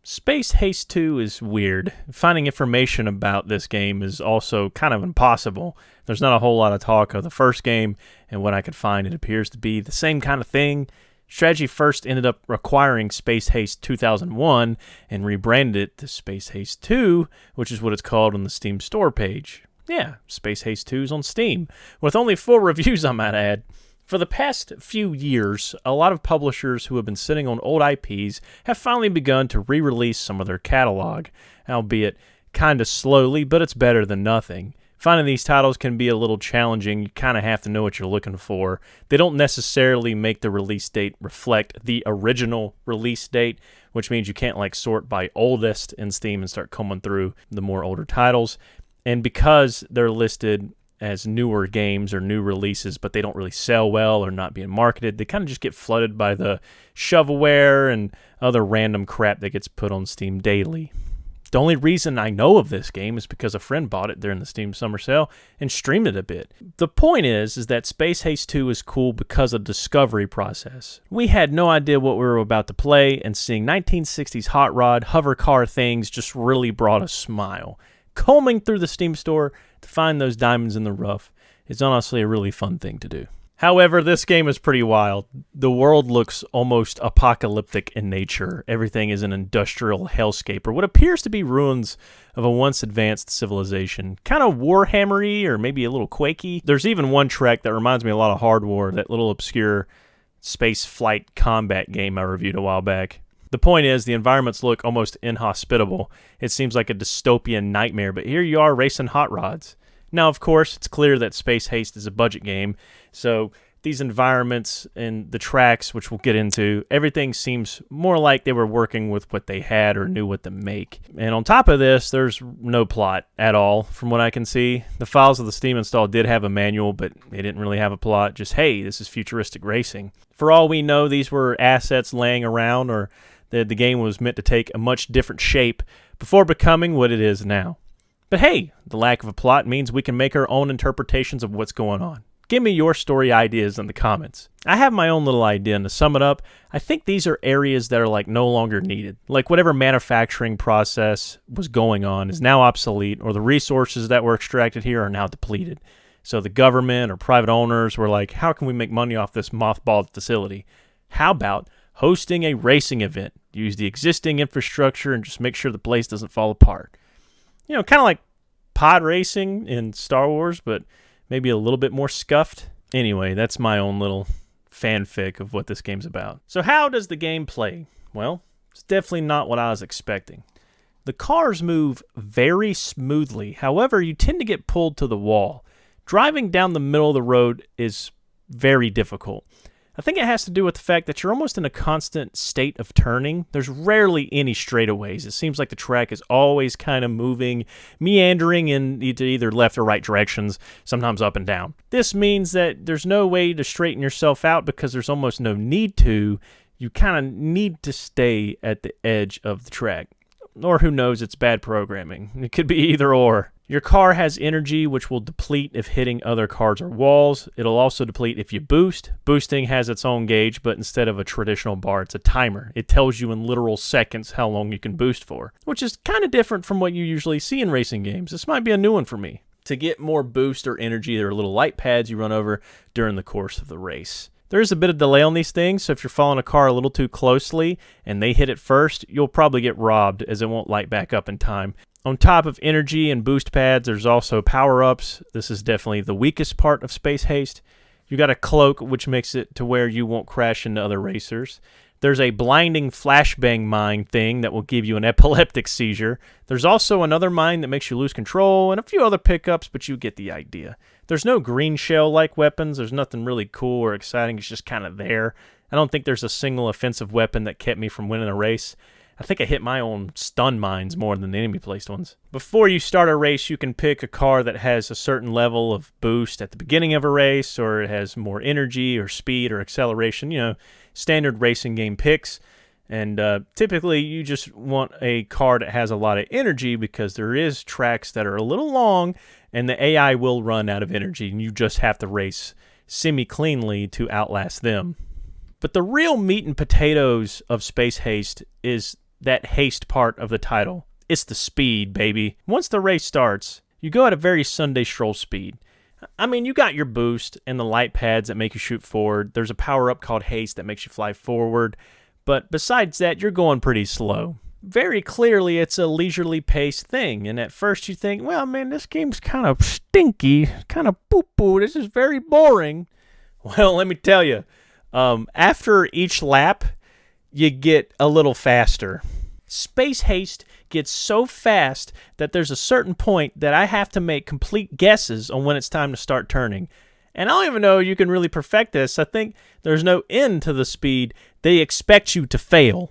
Space Haste 2 is weird. Finding information about this game is also kind of impossible. There's not a whole lot of talk of the first game, and what I could find, it appears to be the same kind of thing. Strategy first ended up acquiring Space Haste 2001 and rebranded it to Space Haste 2, which is what it's called on the Steam store page. Yeah, Space Haste 2 is on Steam, with only 4 reviews, I might add. For the past few years, a lot of publishers who have been sitting on old IPs have finally begun to re-release some of their catalog, albeit kind of slowly, but it's better than nothing. Finding these titles can be a little challenging. You kind of have to know what you're looking for. They don't necessarily make the release date reflect the original release date, which means you can't like sort by oldest in Steam and start combing through the more older titles. And because they're listed as newer games or new releases, but they don't really sell well or not being marketed, they kind of just get flooded by the shovelware and other random crap that gets put on Steam daily. The only reason I know of this game is because a friend bought it during the Steam Summer Sale and streamed it a bit. The point is that Space Haste 2 is cool because of the discovery process. We had no idea what we were about to play, and seeing 1960s hot rod, hover car things just really brought a smile. Combing through the Steam store to find those diamonds in the rough is honestly a really fun thing to do. However, this game is pretty wild. The world looks almost apocalyptic in nature. Everything is an industrial hellscape, or what appears to be ruins of a once advanced civilization. Kind of Warhammer-y, or maybe a little Quakey. There's even one track that reminds me a lot of Hard War, that little obscure space flight combat game I reviewed a while back. The point is, the environments look almost inhospitable. It seems like a dystopian nightmare, but here you are racing hot rods. Now, of course, it's clear that Space Haste is a budget game, so these environments and the tracks, which we'll get into, everything seems more like they were working with what they had or knew what to make. And on top of this, there's no plot at all, from what I can see. The files of the Steam install did have a manual, but they didn't really have a plot. Just, hey, this is futuristic racing. For all we know, these were assets laying around, or the game was meant to take a much different shape before becoming what it is now. But hey, the lack of a plot means we can make our own interpretations of what's going on. Give me your story ideas in the comments. I have my own little idea, and to sum it up, I think these are areas that are like no longer needed. Like whatever manufacturing process was going on is now obsolete, or the resources that were extracted here are now depleted. So the government or private owners were like, how can we make money off this mothballed facility? How about hosting a racing event? Use the existing infrastructure and just make sure the place doesn't fall apart. You know, kind of like pod racing in Star Wars, but maybe a little bit more scuffed. Anyway, that's my own little fanfic of what this game's about. So how does the game play? Well, it's definitely not what I was expecting. The cars move very smoothly. However, you tend to get pulled to the wall. Driving down the middle of the road is very difficult. I think it has to do with the fact that you're almost in a constant state of turning. There's rarely any straightaways. It seems like the track is always kind of moving, meandering in either left or right directions, sometimes up and down. This means that there's no way to straighten yourself out because there's almost no need to. You kind of need to stay at the edge of the track. Or who knows, it's bad programming. It could be either or. Your car has energy, which will deplete if hitting other cars or walls. It'll also deplete if you boost. Boosting has its own gauge, but instead of a traditional bar, it's a timer. It tells you in literal seconds how long you can boost for, which is kind of different from what you usually see in racing games. This might be a new one for me. To get more boost or energy, there are little light pads you run over during the course of the race. There is a bit of delay on these things, so if you're following a car a little too closely and they hit it first, you'll probably get robbed as it won't light back up in time. On top of energy and boost pads, there's also power-ups. This is definitely the weakest part of Space Haste. You got a cloak, which makes it to where you won't crash into other racers. There's a blinding flashbang mine thing that will give you an epileptic seizure. There's also another mine that makes you lose control, and a few other pickups, but you get the idea. There's no green shell-like weapons. There's nothing really cool or exciting. It's just kind of there. I don't think there's a single offensive weapon that kept me from winning a race. I think I hit my own stun mines more than the enemy-placed ones. Before you start a race, you can pick a car that has a certain level of boost at the beginning of a race, or it has more energy or speed or acceleration, you know, standard racing game picks. And typically, you just want a car that has a lot of energy because there is tracks that are a little long, and the AI will run out of energy, and you just have to race semi-cleanly to outlast them. But the real meat and potatoes of Space Haste is that haste part of the title. It's the speed, baby. Once the race starts, you go at a very Sunday stroll speed. I mean, you got your boost and the light pads that make you shoot forward. There's a power-up called Haste that makes you fly forward. But besides that, you're going pretty slow. Very clearly, it's a leisurely paced thing. And at first you think, well, man, this game's kind of stinky, kind of poo-poo. This is very boring. Well, let me tell you, after each lap, you get a little faster. Space Haste gets so fast that there's a certain point that I have to make complete guesses on when it's time to start turning. And I don't even know you can really perfect this. I think there's no end to the speed. They expect you to fail.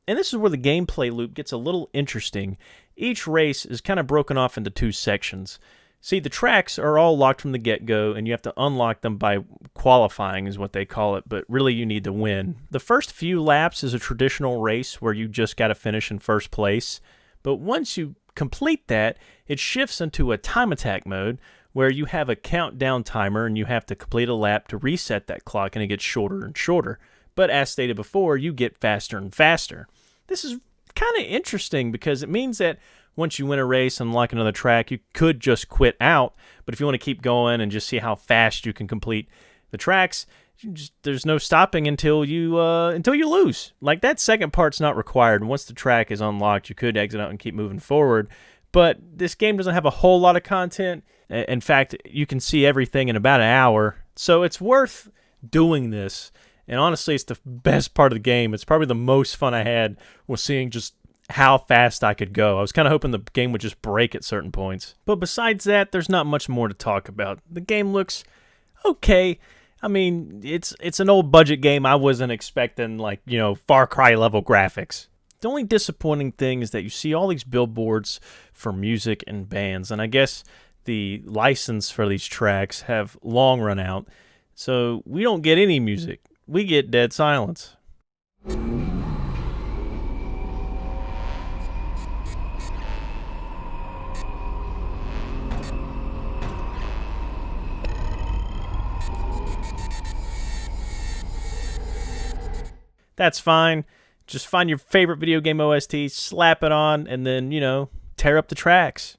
And this is where the gameplay loop gets a little interesting. Each race is kind of broken off into two sections. See, the tracks are all locked from the get-go, and you have to unlock them by qualifying is what they call it, but really you need to win. The first few laps is a traditional race where you just got to finish in first place, but once you complete that, it shifts into a time attack mode where you have a countdown timer and you have to complete a lap to reset that clock, and it gets shorter and shorter. But as stated before, you get faster and faster. This is kind of interesting because it means that once you win a race and unlock another track, you could just quit out. But if you want to keep going and just see how fast you can complete the tracks, there's no stopping until you lose. Like, that second part's not required. Once the track is unlocked, you could exit out and keep moving forward. But this game doesn't have a whole lot of content. In fact, you can see everything in about an hour. So it's worth doing this. And honestly, it's the best part of the game. It's probably the most fun I had was seeing just how fast I could go. I was kind of hoping the game would just break at certain points. But besides that, there's not much more to talk about. The game looks okay. I mean, it's an old budget game. I wasn't expecting, like, you know, Far Cry level graphics. The only disappointing thing is that you see all these billboards for music and bands, and I guess the license for these tracks have long run out, so we don't get any music. We get dead silence. That's fine. Just find your favorite video game OST, slap it on, and then, you know, tear up the tracks.